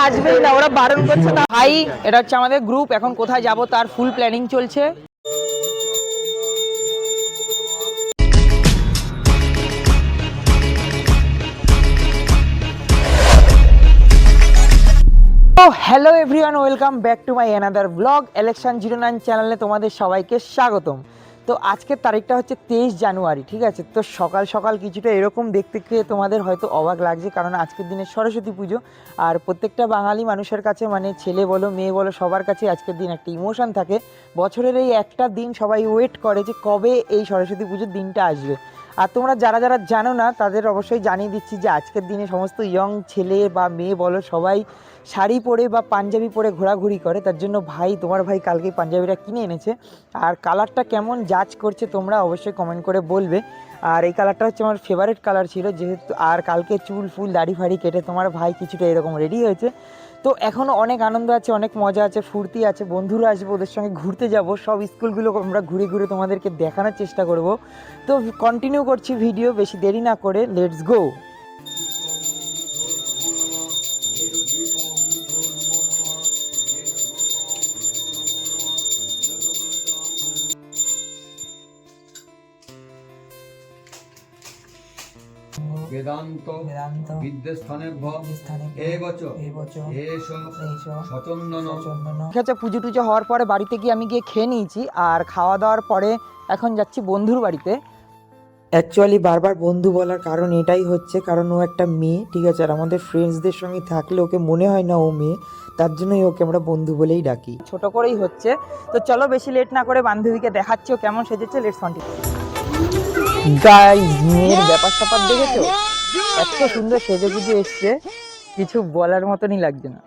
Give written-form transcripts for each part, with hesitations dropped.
আসবেই না, ওরা বারণ করছে না ভাই। এটা হচ্ছে আমাদের গ্রুপ, এখন কোথায় যাব তার ফুল প্ল্যানিং চলছে। Hello everyone, welcome back to my another blog election 09 চ্যানেলে তোমাদের সবাইকে স্বাগতম। তো আজকের তারিখটা হচ্ছে 23 জানুয়ারি, ঠিক আছে। তো সকাল সকাল কিছুটা এরকম দেখতে পেয়ে তোমাদের হয়তো অবাক লাগছে, কারণ আজকের দিনে সরস্বতী পুজো। আর প্রত্যেকটা বাঙালি মানুষের কাছে, মানে ছেলে বলো মেয়ে বলো, সবার কাছে আজকের দিন একটা ইমোশন থাকে। বছরের এই একটা দিন সবাই ওয়েট করে যে কবে এই সরস্বতী পুজোর দিনটা আসবে। আর তোমরা যারা যারা জানো না তাদের অবশ্যই জানিয়ে দিচ্ছি যে আজকের দিনে সমস্ত ইয়ং ছেলে বা মেয়ে বলো সবাই শাড়ি পরে বা পাঞ্জাবি পরে ঘোরাঘুরি করে। তার জন্য ভাই, তোমার ভাই কালকে পাঞ্জাবিটা কিনে এনেছে। আর কালারটা কেমন জাজ করছে তোমরা অবশ্যই কমেন্ট করে বলবে। আর এই কালারটা হচ্ছে আমার ফেভারিট কালার ছিল যেহেতু। আর কালকে চুল ফুল দাড়ি ফাড়ি কেটে তোমার ভাই কিছুটা এরকম রেডি হয়েছে। তো এখনও অনেক আনন্দ আছে, অনেক মজা আছে, ফুর্তি আছে। বন্ধুরা আসবে, ওদের সঙ্গে ঘুরতে যাব, সব স্কুলগুলো আমরা ঘুরে ঘুরে তোমাদেরকে দেখানোর চেষ্টা করব। তো কন্টিনিউ করছি ভিডিও, বেশি দেরি না করে লেটস গো। বেদান্ত ঠিক আছে, পুজো টুজো হওয়ার পরে বাড়িতে গিয়ে আমি গিয়ে খেয়ে নিয়েছি। আর খাওয়া দাওয়ার পরে এখন যাচ্ছি বন্ধুর বাড়িতে। অ্যাকচুয়ালি বারবার বন্ধু বলার কারণ এটাই হচ্ছে, কারণ ও একটা মেয়ে, ঠিক আছে। আর আমাদের ফ্রেন্ডসদের সঙ্গে থাকলে ওকে মনে হয় না ও মেয়ে, তার জন্যই ওকে আমরা বন্ধু বলেই ডাকি। ছোট করেই হচ্ছে। তো চলো বেশি লেট না করে বান্ধবীকে দেখাচ্ছি ও কেমন সেজেছে। Let's continue. গাইস, মেয়ের ব্যাপার স্যাপার দেখেছো? এত সুন্দর সেজে গুজে এসছে, কিছু বলার মতনই লাগছে না।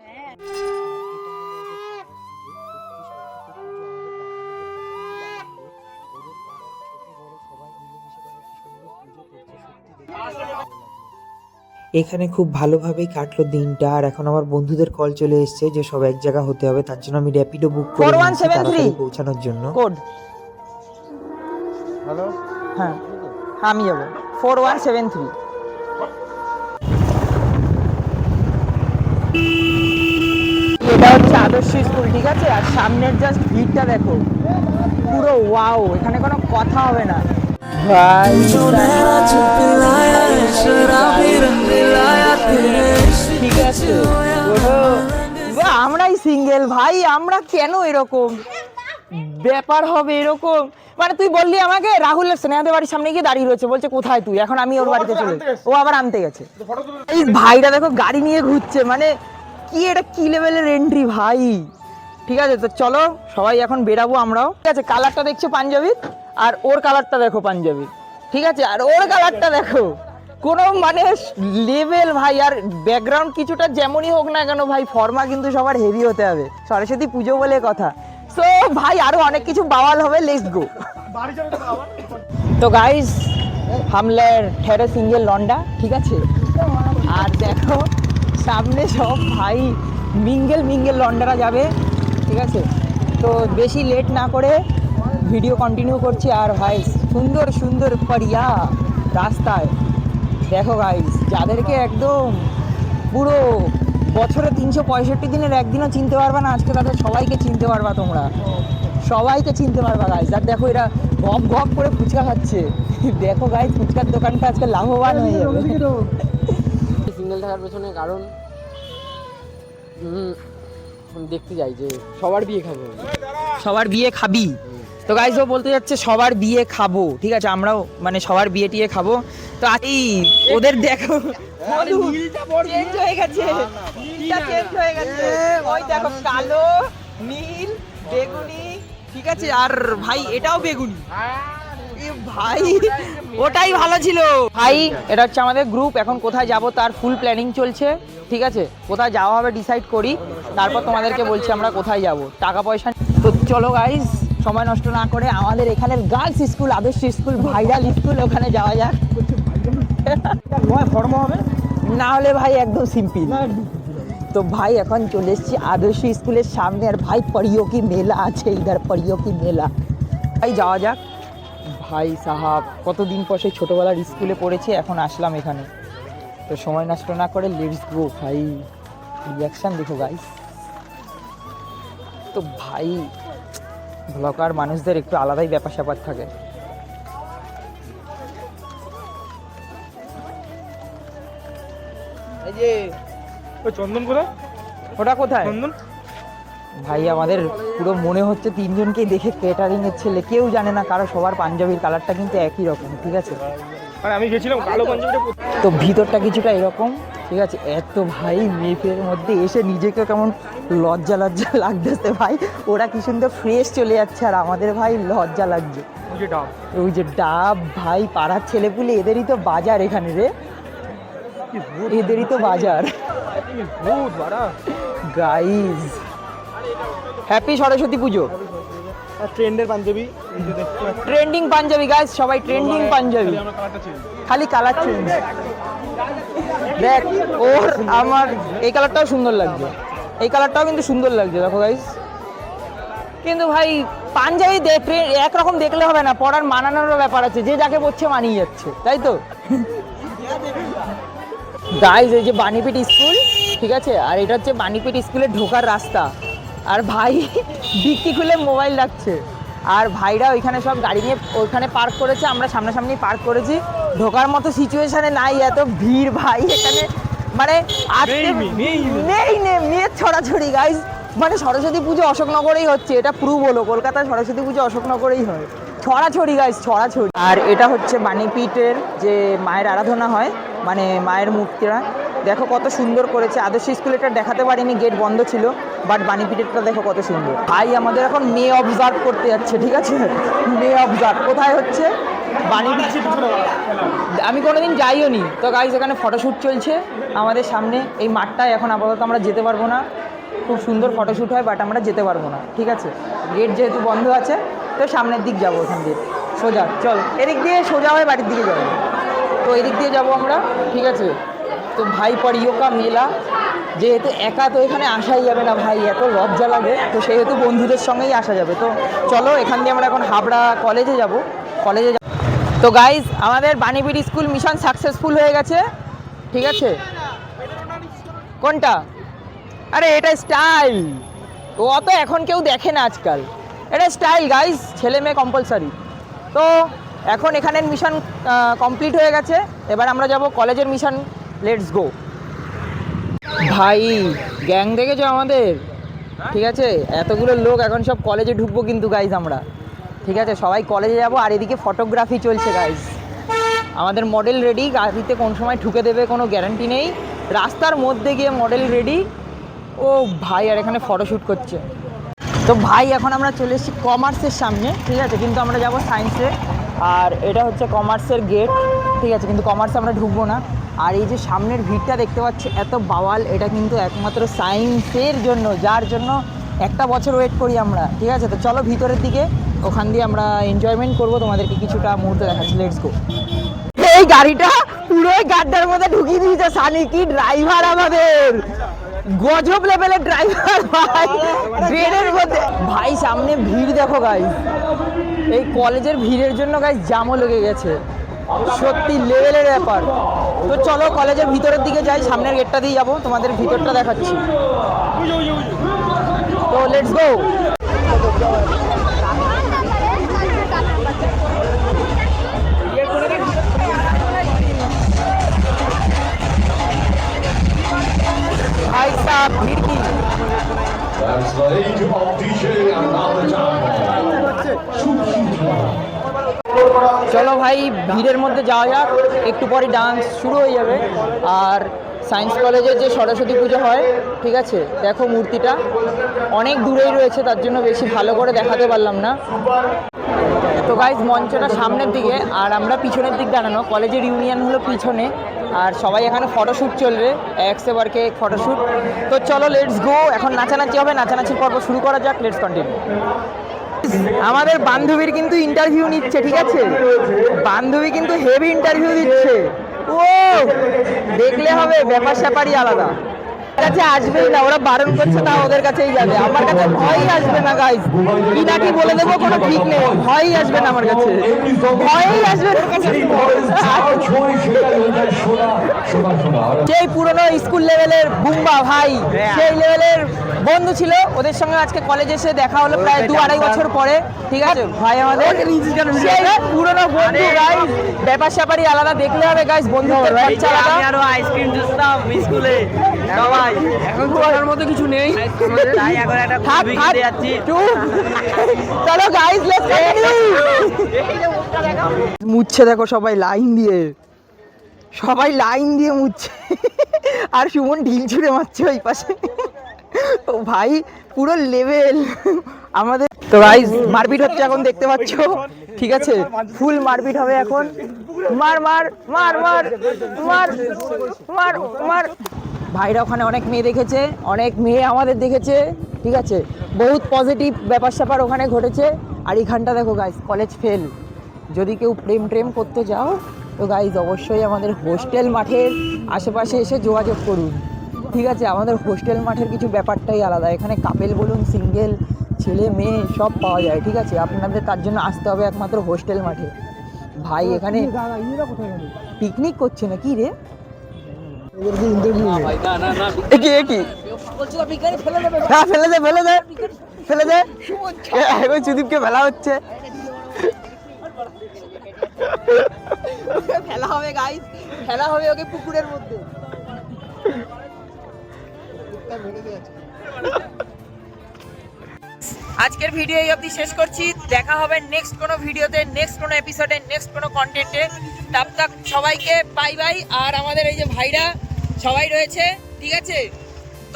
এখানে খুব ভালোভাবেই কাটলো দিনটা। আর এখন আমার বন্ধুদের কল চলে এসেছে যে সব এক জায়গা হতে হবে, তার জন্য আমি র্যাপিডো বুক করে নিয়েছি তাড়াতাড়ি পৌঁছানোর জন্য। কোড হ্যালো, হ্যাঁ আমি যাব 4173। এটা হচ্ছে আদর্শ স্কুল, ঠিক আছে। আর সামনের জাস্ট ভিড়টা দেখো, পুরো ওয়াও, এখানে কোনো কথা হবে না ভাই। ঠিক আছে, আমরাই সিঙ্গেল ভাই, আমরা কেন এরকম ব্যাপার হবে এরকম। মানে তুই বললি আমাকে রাহুলের স্নেহাদের বাড়ির সামনে গিয়ে দাঁড়িয়ে রয়েছে, বলছে কোথায় তুই, এখন আমি ওর বাড়িতে চলে, ও আবার আনতে গেছে। এই ভাইটা দেখো গাড়ি নিয়ে ঘুরছে, মানে কি এটা কি লেভেলের এন্ট্রি ভাই। ঠিক আছে, তো চলো সবাই এখন বেরাবো আমরাও। ঠিক আছে, কালারটা দেখছো পাঞ্জাবির, আর ওর কালারটা দেখো পাঞ্জাবির, ঠিক আছে। আর ওর কালারটা দেখো, কোনো মানে লেভেল ভাই। আর ব্যাকগ্রাউন্ড কিছুটা যেমনই হোক না কেন ভাই, ফর্মা কিন্তু সবার হেভি হতে হবে, সরস্বতী পুজো বলে কথা। সো ভাই আরো অনেক কিছু বাওয়াল হবে, লেটস গো। তো গাইস হামলে ঠেরে সিঙ্গেল লন্ডা, ঠিক আছে। আর দেখো সামনে সব ভাই মিঙ্গেল মিঙ্গেল লন্ডারা যাবে, ঠিক আছে। তো বেশি লেট না করে ভিডিও কন্টিনিউ করছি। আর ভাই সুন্দর সুন্দর পাড়িয়া রাস্তায় দেখো গাইস, যাদেরকে একদম পুরো বছরে 365 দিনের একদিনও চিনতে পারবা না, আজকে তাদের সবাইকে চিনতে পারবা, তোমরা সবাইকে চিনতে পারবা গাইস। আর দেখো এরা গপ গপ করে ফুচকা খাচ্ছে, দেখো গাইস ফুচকার দোকানটা আজকে লাভবান হয়ে যাবে। সিঙ্গেল থাকার পেছনে কারণ দেখতে যাই যে সবার বিয়ে খাবো, সবার বিয়ে খাবি। তো গাইস ও বলতে যাচ্ছে সবার বিয়ে খাবো, ঠিক আছে, আমরাও মানে সবার বিয়ে টিয়ে খাবো। তো এই ওদের দেখো চেঞ্জ হয়ে গেছে, চেঞ্জ হয়ে গেছে, ওই দেখো কালো নীল বেগুনি, ঠিক আছে। আর ভাই এটাও বেগুনি ভাই, ওটাই ভালো ছিল ভাই। এটা হচ্ছে আমাদের গ্রুপ, এখন কোথায় যাব তার ফুল প্ল্যানিং চলছে, ঠিক আছে। কোথায় যাওয়া হবে ডিসাইড করি, তারপর তোমাদেরকে বলছি আমরা কোথায় যাব। টাকা পয়সা তো চলো গাইস, সময় নষ্ট না করে আমাদের এখানের গার্লস স্কুল, আদর্শ স্কুল, ভাইরাল স্কুল, ওখানে যাওয়া যাক। ফর্ম হবে না হলে ভাই একদম সিম্পল। তো ভাই এখন চলে এসেছি আদর্শ স্কুলের সামনে। আর ভাই পড়িও কি মেলা আছে, ইধার পড়িও কি মেলা, ভাই যাওয়া যাক। ভাই সাহাব কতদিন পর সেই ছোটোবেলার স্কুলে পড়েছি, এখন আসলাম এখানে। তো সময় নষ্ট না করে লেটস গো ভাই। রিয়াকশন দেখো গাইস। তো ভাই ব্লগার মানুষদের একটু আলাদাই ব্যাপার স্যাপার থাকে। এই যে ওই চন্দন কোথায়? ওটা কোথায় চন্দন ভাই? আমাদের পুরো মনে হচ্ছে তিনজনকেই দেখে ক্যাটারিং এর ছেলে, কেউ জানে না কারো, সবার পাঞ্জাবির কালারটা কিন্তু একই রকম, ঠিক আছে? মানে আমি গেছিলাম কালো পাঞ্জাবিটা তো ভিতরটা কিছুটা এরকম, ঠিক আছে? এত ভাই মেপের মধ্যে এসে নিজেকে কেমন লজ্জা লজ্জা লাগতেছে ভাই। ওরা কি সুন্দর ফ্রেশ চলে যাচ্ছে আর আমাদের ভাই লজ্জা লাগছে। ওই যে ডাব ওই যে ডাব ভাই, পাড়ার ছেলেপুলে, এদেরই তো বাজার এখানে রে, এদেরই তো বাজার ভূত বাড়া। গাইজ। হ্যাপি সরস্বতী পুজো। আর ট্রেন্ডের পাঞ্জাবি এই যে দেখতে পাচ্ছি। ট্রেন্ডিং পাঞ্জাবি গাইজ, সবাই ট্রেন্ডিং পাঞ্জাবি, আমার কালারটা চেঞ্জ। খালি কালার চেঞ্জ। দেখ ওর আমার এই কালারটাও সুন্দর লাগছে, এই কালারটাও কিন্তু সুন্দর লাগছে, দেখো গাইজ। কিন্তু ভাই পাঞ্জাবি একরকম দেখলে হবে না, পড়ার মানানোরও ব্যাপার আছে, যে যাকে পড়ছে মানিয়ে যাচ্ছে, তাই তো? গাইজ এই যে বাণীপীঠ স্কুল, ঠিক আছে? আর এটা হচ্ছে বাণীপীঠ স্কুলের ঢোকার রাস্তা। আর ভাই ডিক্কি খুলে মোবাইল রাখছে, আর ভাইরা ওইখানে সব গাড়ি নিয়ে ওইখানে পার্ক করেছে, আমরা সামনাসামনি পার্ক করেছি। ঢোকার মতো সিচুয়েশনে নাই, এত ভিড় ভাই এখানে, মানে নেই মেয়ের ছড়াছড়ি গাইজ। মানে সরস্বতী পুজো অশোকনগরেই হচ্ছে, এটা প্রুভ হলো, কলকাতায় সরস্বতী পুজো অশোকনগরেই হয়, ছড়াছড়ি গাইজ, ছড়াছড়ি। আর এটা হচ্ছে বাণীপীঠের যে মায়ের আরাধনা হয়, মানে মায়ের মূর্তিরা দেখো কত সুন্দর করেছে। আদর্শ স্কুল এটা দেখাতে পারিনি, গেট বন্ধ ছিল, বাট বাণীপীঠেরটা দেখো কত সুন্দর। ভাই আমাদের এখন মেয়ে অবজার্ভ করতে যাচ্ছে, ঠিক আছে? মেয়ে অবজার্ভ কোথায় হচ্ছে? বাণীপীঠ। আমি কোনোদিন যাইও নি তো গাইজ, এখানে ফটোশ্যুট চলছে আমাদের সামনে এই মাঠটায়। এখন আপাতত আমরা যেতে পারবো না, খুব সুন্দর ফটোশ্যুট হয়, বাট আমরা যেতে পারবো না, ঠিক আছে? গেট যেহেতু বন্ধ আছে, তো সামনের দিক যাবো, ওখান দিয়ে সোজা চল, এদিক দিয়ে সোজা হয়ে বাড়ির দিকে যাবো, তো এদিক দিয়ে যাবো আমরা, ঠিক আছে? তো ভাই পড়িও কা মেলা, যেহেতু একা তো এখানে আসাই যাবে না ভাই, এত লজ্জা লাগে, তো সেহেতু বন্ধুদের সঙ্গেই আসা যাবে। তো চলো এখান দিয়ে আমরা এখন হাবড়া কলেজে যাব, কলেজে। তো গাইজ আমাদের বাণীপীঠ স্কুল মিশন সাকসেসফুল হয়ে গেছে, ঠিক আছে? কোনটা? আরে এটা স্টাইল, ও অত এখন কেউ দেখে না আজকাল, এটা স্টাইল গাইজ, ছেলে মেয়ে কম্পালসারি। তো এখন এখানের মিশন কমপ্লিট হয়ে গেছে, এবার আমরা যাব কলেজের মিশন, লেটস গো। ভাই গ্যাং দেখেছো আমাদের, ঠিক আছে? এতগুলো লোক এখন সব কলেজে ঢুকবো কিন্তু গাইজ আমরা, ঠিক আছে? সবাই কলেজে যাব, আর এদিকে ফটোগ্রাফি চলছে গাইজ। আমাদের মডেল রেডি, গাড়িতে কোন সময় ঢুকে দেবে কোনো গ্যারান্টি নেই, রাস্তার মধ্যে গিয়ে মডেল রেডি। ও ভাই আর এখানে ফটোশ্যুট করছে। তো ভাই এখন আমরা চলে এসেছি কমার্সের সামনে, ঠিক আছে? কিন্তু আমরা যাব সায়েন্সে, আর এটা হচ্ছে কমার্সের গেট, ঠিক আছে? কিন্তু কমার্সে আমরা ঢুকবো না। আর এই যে সামনের ভিড়টা দেখতে পাচ্ছি এত বাওয়াল, এটা কিন্তু একমাত্র সায়েন্সের জন্য, যার জন্য একটা বছর ওয়েট করি আমরা, ঠিক আছে? তো চলো ভিতরের দিকে, ওখান দিয়ে আমরা এনজয়মেন্ট করবো, তোমাদেরকে কিছুটা মুহূর্ত দেখাচ্ছি, লেটস গো। এই গাড়িটা পুরো গাড্ডার মধ্যে ঢুকিয়ে দিয়েছে সানি, কি ড্রাইভার আমাদের, গজব লেভেলের ড্রাইভার ভাই, ট্রেনের মধ্যে। ভাই সামনে ভিড় দেখো গাইস, এই কলেজের ভিড়ের জন্য গাইস জামও লেগে গেছে, সত্যি লেভেলের ব্যাপার। তো চলো কলেজের ভিতরের দিকে যাই, সামনের গেটটা দিয়ে যাবো, তোমাদের ভিতরটা দেখাচ্ছি। তো লেটস গো। भाई साहब भीड़ की That's the age of DJ and now the time. চলো ভাই ভিড়ের মধ্যে যাওয়া যাক, একটু পরে ডান্স শুরু হয়ে যাবে। আর সায়েন্স কলেজের যে সরস্বতী পুজো হয়, ঠিক আছে? দেখো মূর্তিটা অনেক দূরেই রয়েছে, তার জন্য বেশি ভালো করে দেখাতে পারলাম না। তো গাইজ মঞ্চটা সামনের দিকে, আর আমরা পিছনের দিক দাঁড়ানো, কলেজের ইউনিয়ন হলো পিছনে, আর সবাই এখানে ফটোশ্যুট চলবে, একসে বারকে ফটোশ্যুট। তো চলো লেটস গো, এখন নাচানাচি হবে, নাচানাচির পর্ব শুরু করা যাক, লেটস কন্টিনিউ। আমাদের বান্ধবীর কিন্তু ইন্টারভিউ নিচ্ছে, ঠিক আছে? বান্ধবী কিন্তু হেভি ইন্টারভিউ দিচ্ছে, ও দেখলে হবে, ব্যাপার স্যাপারই আলাদা। কাছে আসবেই না, ওরা বারণ করছে না, ওদের কাছেই যাবে। আমার কাছে ভয়ই আসবে না গাইস, কি না কি বলে দেবো কোনো ঠিক নেই, ভয়ই আসবে না আমার কাছে, ভয়ই আসবে না। সেই পুরনো স্কুল লেভেলের বুম্বা ভাই, সেই লেভেলের বন্ধু ছিল, ওদের সঙ্গে আজকে কলেজে এসে দেখা হলো প্রায় 2-2.5 বছর পরে। ঠিক আছে ভাই, আমাদের সেই পুরনো বন্ধু গাইস, ব্যাপার স্যাপারই আলাদা, দেখলে হবে গাইস, বন্ধুত্বের খরচা আলাদা। আরো আইসক্রিম দিতাম স্কুলে সবাই, এখন তো ওর মতো কিছু নেই, তাই এখন একটা থাক, খুবই থাক, খেতে যাচ্ছি। চুপ। চলো গাইস, লেটস কন্টিনিউ। মুছছে দেখো সবাই লাইন দিয়ে, সবাই লাইন দিয়ে মুছছে, আর সুমন ঢিল ছুঁড়ে মারছে ওই পাশে। তো ভাই পুরো লেভেল আমাদের। তো গাইস মারপিট হচ্ছে এখন, দেখতে পাচ্ছ, ঠিক আছে, ফুল মারপিট হবে এখন। মার মার মার মার মার মার মার। ভাইরা ওখানে অনেক মেয়ে দেখেছে, অনেক মেয়ে আমাদের দেখেছে, ঠিক আছে, বহুত পজিটিভ ব্যাপার স্যাপার ওখানে ঘটেছে। আর এখানটা দেখো গাইস, কলেজ ফেল। যদি কেউ প্রেম ট্রেম করতে যাও তো গাইস অবশ্যই আমাদের হোস্টেল মাঠের আশেপাশে এসে যোগাযোগ করুন, ঠিক আছে। আমাদের হোস্টেল মাঠের কিছু ব্যাপারটাই আলাদা, এখানে কাপেল বলুন, সিঙ্গেল, ছেলে মেয়ে সব পাওয়া যায়, ঠিক আছে। আপনাদের তার জন্য আসতে হবে একমাত্র হোস্টেল মাঠে। ভাই এখানে পিকনিক করছে না কি রে? হ্যাঁ ফেলে দে ফেলে দে ফেলে দে, এখন সুদীপকে ফেলা হচ্ছে, ফেলা হবে গাইস, ফেলা হবে ওকে পুকুরের মধ্যে। আজকের ভিডিও এই অবধি শেষ করছি, দেখা হবে নেক্সট কোনো ভিডিওতে, নেক্সট কোনো এপিসোডে, নেক্সট কোনো কন্টেন্টে। তাব তাক সবাইকে বাই বাই। আর আমাদের এই যে ভাইরা সবাই রয়েছে, ঠিক আছে,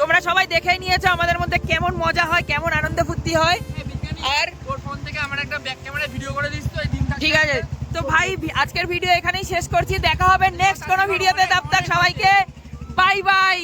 তোমরা সবাই দেখেই নিয়েছো আমাদের মধ্যে কেমন মজা হয়, কেমন আনন্দ ফুর্তি হয়। আর ওর ফোন থেকে আমার একটা ব্যাক ক্যামেরা ভিডিও করে দিস তো এই দিনটা। ঠিক আছে, তো ভাই আজকের ভিডিও এখানেই শেষ করছি, দেখা হবে নেক্সট কোনো ভিডিওতে। তাব তাক সবাইকে বাই বাই।